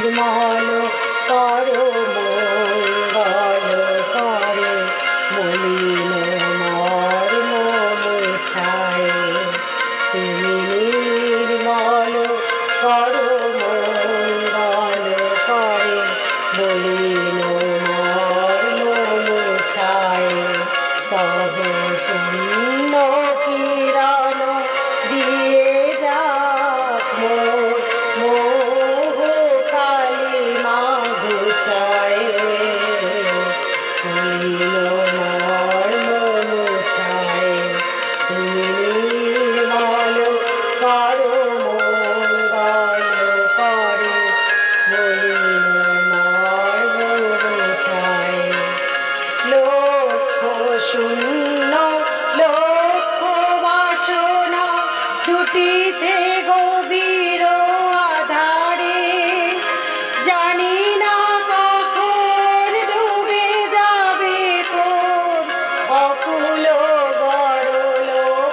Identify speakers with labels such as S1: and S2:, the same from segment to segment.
S1: নির্মল করো মঙ্গল করে মলিন মর্ম মুছায়। তুমি নির্মল করো মঙ্গল করে মলিন মর্ম মুছায়। তব পুণ্য কিরণ দিয়ে যাক মোর মোহ কালিমা ঘুচায়। মলিন মর্ম মুছায়। তুমি নির্মল করো মঙ্গল করে মলিন মর্ম মুছায়। লক্ষ শূন্য লক্ষ বাসনা ছুটিছে গভীর আধারে। জানি না কখন ডুবে যাবে কোন অকুল গরল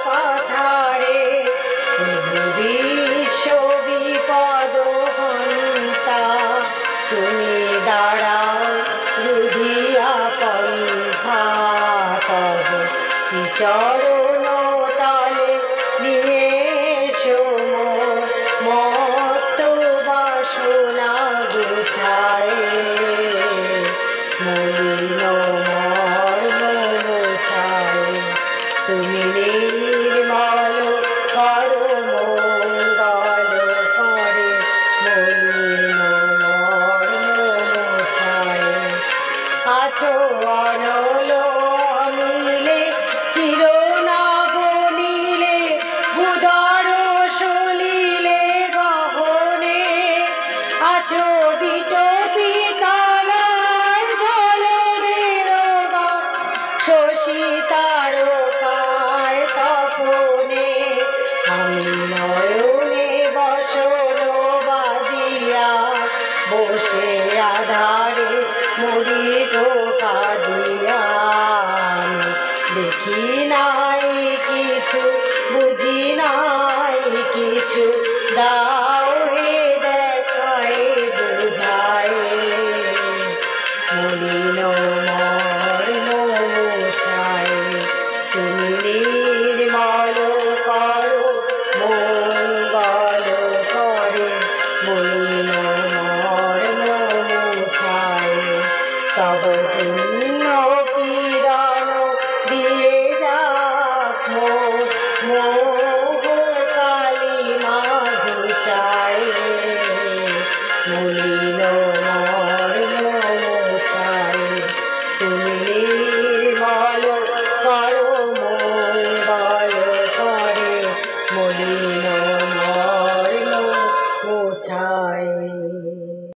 S1: পাথারে। বিশ্ব বিপদ হন্তা তুমি দাঁড়াও রুধিয়া পন্থা। তব শ্রীচরণ তালে নিয়ে এসো মত্ত বাসনা গুছায়। মলিন মর্ম মুছায়। তুমি নির্মল করো মঙ্গল করে মলিন মর্ম মুছায়। আছো অনল অনিলে চির নবনীলে উদর সলিলে গহনে। আছো বিটপিতালায় জলদের শশী তারকায় তপনে। আমি নয়নে বসন বাঁধিয়া বসে আধারে মরি কাঁদিয়া। আমি দেখি নাই কিছু বুঝি নাই কিছু দাও হে দেখায় বুঝায়। মলিন মর্ম মুছায়। তুমি নির্মল করো মঙ্গল করে মলিন মর্ম মুছায়। তব পুণ্য কিরণ দিয়ে যাক মোহ কালিমা ঘুচায়। মলিন